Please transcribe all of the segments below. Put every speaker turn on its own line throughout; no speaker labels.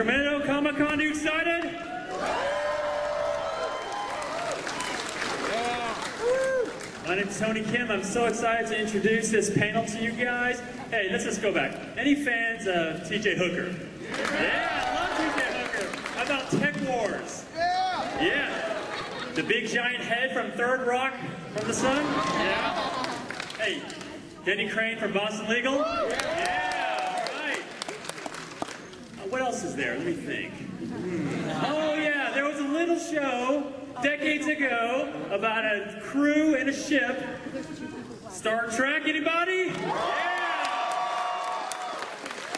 Sacramento Comic-Con, you excited? My name's Tony Kim. I'm so excited to introduce this panel to you guys. Hey, let's just go back. Any fans of T.J. Hooker? Yeah, I love T.J. Hooker. How about Tech Wars? Yeah. The big giant head from Third Rock from the Sun? Yeah. Hey, Denny Crane from Boston Legal? Yeah, all right. What else is there? Let me think. Oh yeah, there was a little show decades ago about a crew in a ship. Star Trek, anybody? Yeah!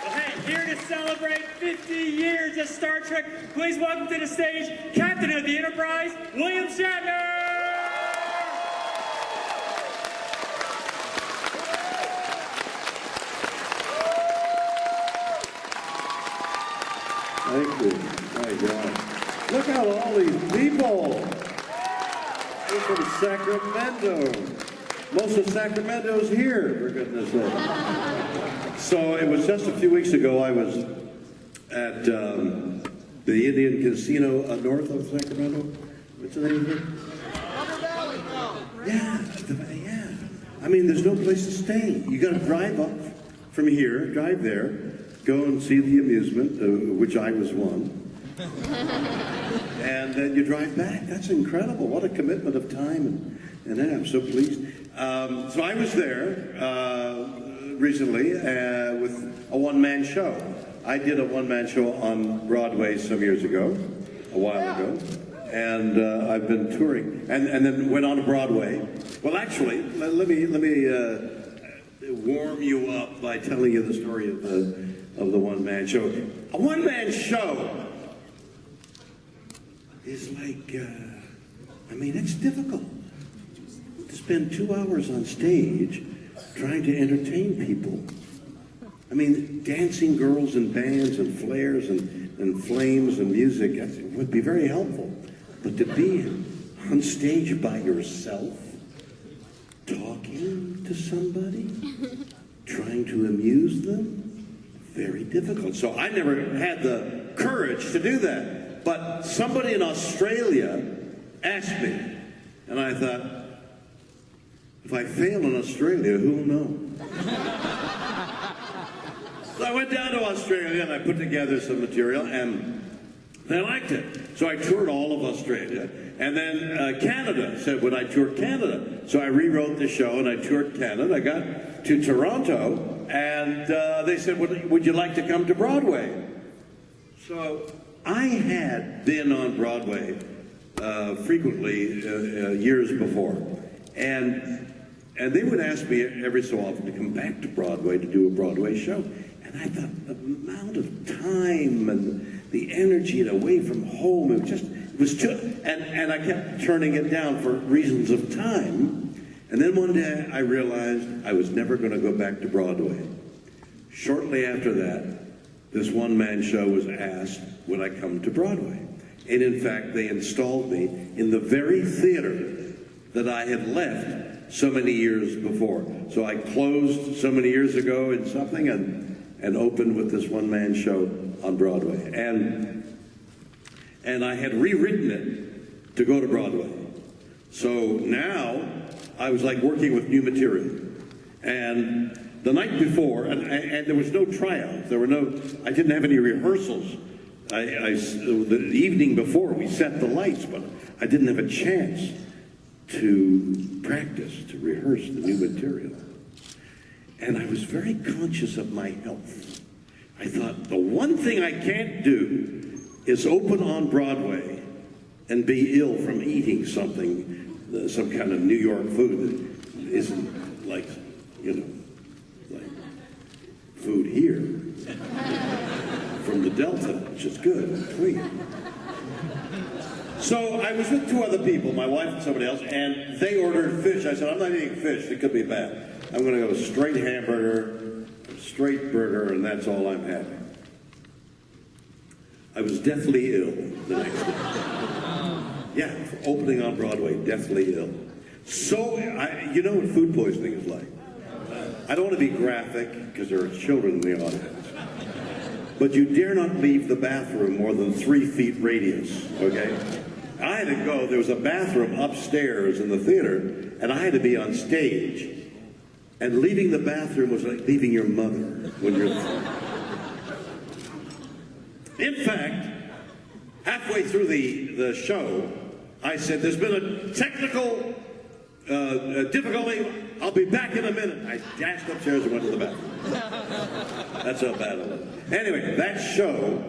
Well, hey, here to celebrate 50 years of Star Trek, please welcome to the stage Captain of the Enterprise, William Shatner!
Thank you. My God. Look at all these people. They're from Sacramento. Most of Sacramento's here, for goodness sake. So it was just a few weeks ago, I was at the Indian Casino north of Sacramento. What's the name of it? Yeah. I mean, there's no place to stay. You got to drive up from here, drive there, go and see the amusement, which I was one. And then you drive back. That's incredible. What a commitment of time. And then I'm so pleased. So I was there recently with a one-man show. I did a one-man show on Broadway some years ago, a while ago. And I've been touring. And then went on to Broadway. Well, actually, let me warm you up by telling you the story of the one-man show. A one-man show is like, I mean, it's difficult to spend 2 hours on stage trying to entertain people. I mean, dancing girls and bands and flares and flames and music would be very helpful. But to be on stage by yourself, talking to somebody, trying to amuse them, very difficult. So I never had the courage to do that. But somebody in Australia asked me, and I thought, if I fail in Australia, who will know? So I went down to Australia and I put together some material and they liked it. So I toured all of Australia. And then Canada said, would I tour Canada? So I rewrote the show and I toured Canada. I got to Toronto and they said, would you like to come to Broadway? So I had been on Broadway frequently years before. And they would ask me every so often to come back to Broadway to do a Broadway show. And I thought the amount of time and the energy and away from home, it was too, and I kept turning it down for reasons of time. And then one day I realized I was never going to go back to Broadway. Shortly after that, this one-man show was asked, would I come to Broadway? And in fact, they installed me in the very theater that I had left so many years before. So I closed so many years ago in something and opened with this one-man show on Broadway. And I had rewritten it to go to Broadway. So now I was like working with new material. And the night before, and there was no tryout, I didn't have any rehearsals. The evening before we set the lights, but I didn't have a chance to practice, to rehearse the new material. And I was very conscious of my health. I thought, the one thing I can't do is open on Broadway and be ill from eating something, some kind of New York food that isn't like, like food here from the Delta, which is good and clean. So I was with two other people, my wife and somebody else, and they ordered fish. I said, I'm not eating fish, it could be bad. I'm going to go straight hamburger, straight burger, and that's all I'm having. I was deathly ill the next day. Yeah, opening on Broadway, deathly ill. So, you know what food poisoning is like. I don't want to be graphic, because there are children in the audience. but you dare not leave the bathroom more than 3 feet radius, okay? I had to go, there was a bathroom upstairs in the theater, and I had to be on stage. And leaving the bathroom was like leaving your mother when you're... In fact, halfway through the show, I said, there's been a technical difficulty. I'll be back in a minute. I dashed upstairs and went to the bathroom. That's how bad it was. Anyway, that show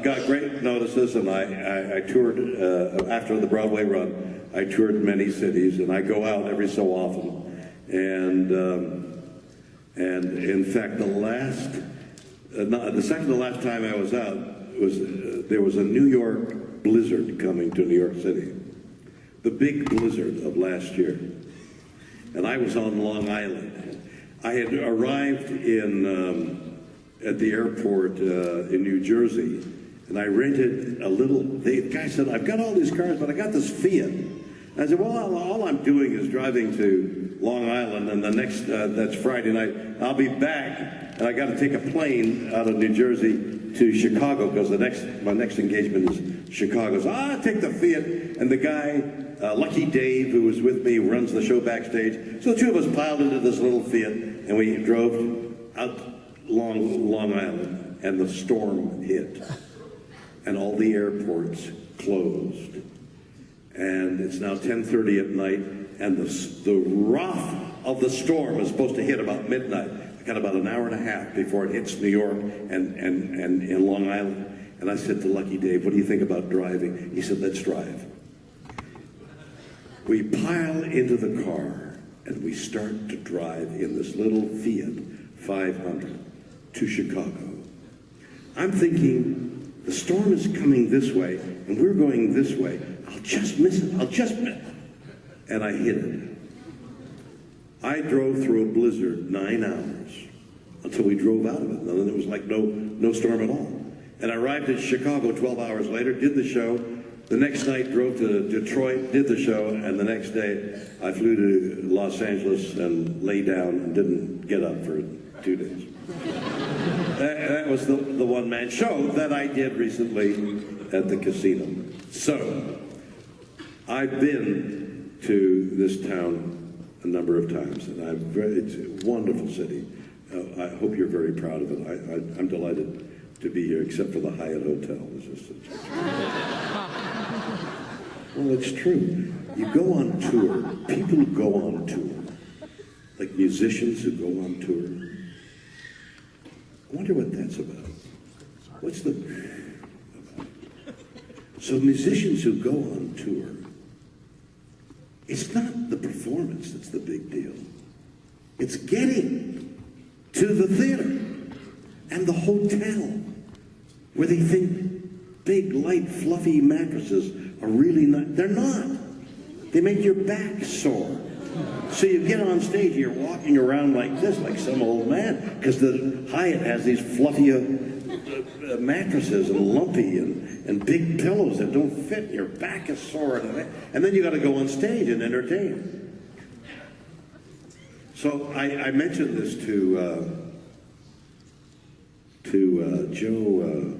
got great notices, and I toured, after the Broadway run, I toured many cities, and I go out every so often. And in fact, the second to last time I was out, there was a New York blizzard coming to New York City. The big blizzard of last year. And I was on Long Island. I had arrived at the airport in New Jersey, and I rented the guy said, I've got all these cars, but I got this Fiat. And I said, well, all I'm doing is driving to Long Island, and that's Friday night. I'll be back, and I got to take a plane out of New Jersey to Chicago, because my next engagement is Chicago. So I'll take the Fiat, and the guy, Lucky Dave, who was with me, runs the show backstage. So the two of us piled into this little Fiat, and we drove out Long Island, and the storm hit, and all the airports closed. And it's now 10:30 at night, and the rough of the storm is supposed to hit about midnight. I got about an hour and a half before it hits New York and in Long Island. And I said to Lucky Dave, what do you think about driving? He said, let's drive. We pile into the car, and we start to drive in this little Fiat 500 to Chicago. I'm thinking, the storm is coming this way, and we're going this way. I'll just miss it. I'll just miss it. And I hit it. I drove through a blizzard 9 hours until we drove out of it. And then it was like no storm at all. And I arrived in Chicago 12 hours later, did the show. The next night drove to Detroit, did the show, and the next day I flew to Los Angeles and lay down and didn't get up for 2 days. That was the one-man show that I did recently at the casino. So, I've been to this town a number of times, and it's a wonderful city. I hope you're very proud of it. I'm delighted to be here, except for the Hyatt Hotel. Well, it's true. You go on tour. People who go on tour, like musicians who go on tour. I wonder what that's about. What's the... So musicians who go on tour, it's not the performance that's the big deal. It's getting to the theater and the hotel where they think big, light, fluffy mattresses are really not. They're not. They make your back sore. So you get on stage and you're walking around like this, like some old man, because the Hyatt has these fluffy mattresses and lumpy and big pillows that don't fit. Your back is sore, and then you got to go on stage and entertain. So I mentioned this to Joe,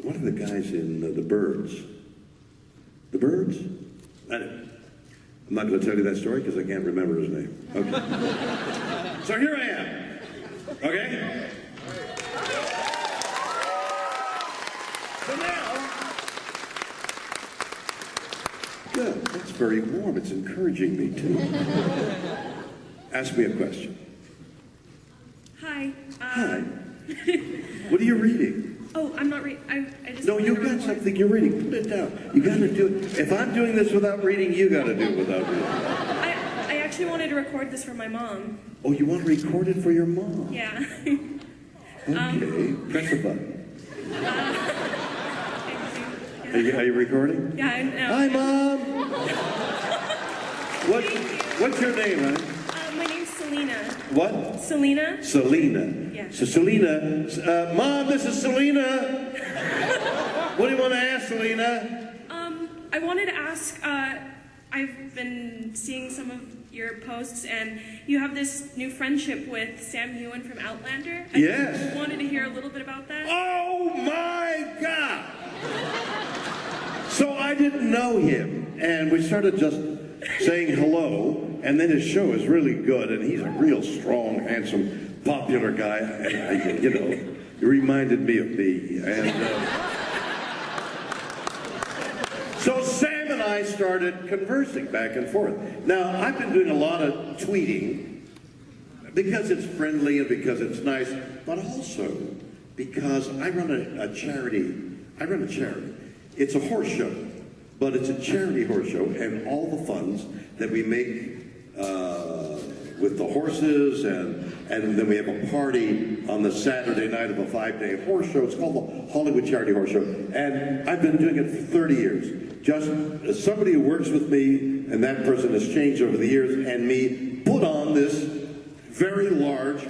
one of the guys in The Birds. The Birds? I'm not going to tell you that story because I can't remember his name. Okay. So here I am. Okay? So now, good. That's very warm. It's encouraging me too. Ask me a question.
Hi.
Hi. What are you reading?
Oh, I'm not reading. I just.
No, you've got something you're reading. Put it down. You got to do it. If I'm doing this without reading, you got to do it without reading.
I actually wanted to record this for my mom.
Oh, you want to record it for your mom?
Yeah.
Okay. Press the button. Are you recording?
Yeah, I know.
Hi, Mom. What's your name, honey?
My name's Selena.
What?
Selena.
Selena.
Yeah.
So Selena, Mom, this is Selena. What do you want to ask, Selena?
I wanted to ask. I've been seeing some of your posts, and you have this new friendship with Sam Heughan from Outlander. I
Yes.
just wanted to hear a little bit about that.
Oh my God! So I didn't know him, and we started just saying hello, and then his show is really good, and he's a real strong, handsome, popular guy. You know, he reminded me of me. And so Sam and I started conversing back and forth. Now, I've been doing a lot of tweeting because it's friendly and because it's nice, but also because I run a charity. I run a charity. It's a horse show, but it's a charity horse show, and all the funds that we make with the horses, and then we have a party on the Saturday night of a 5-day horse show. It's called the Hollywood Charity Horse Show, and I've been doing it for 30 years. Just as somebody who works with me, and that person has changed over the years, and me put on this very large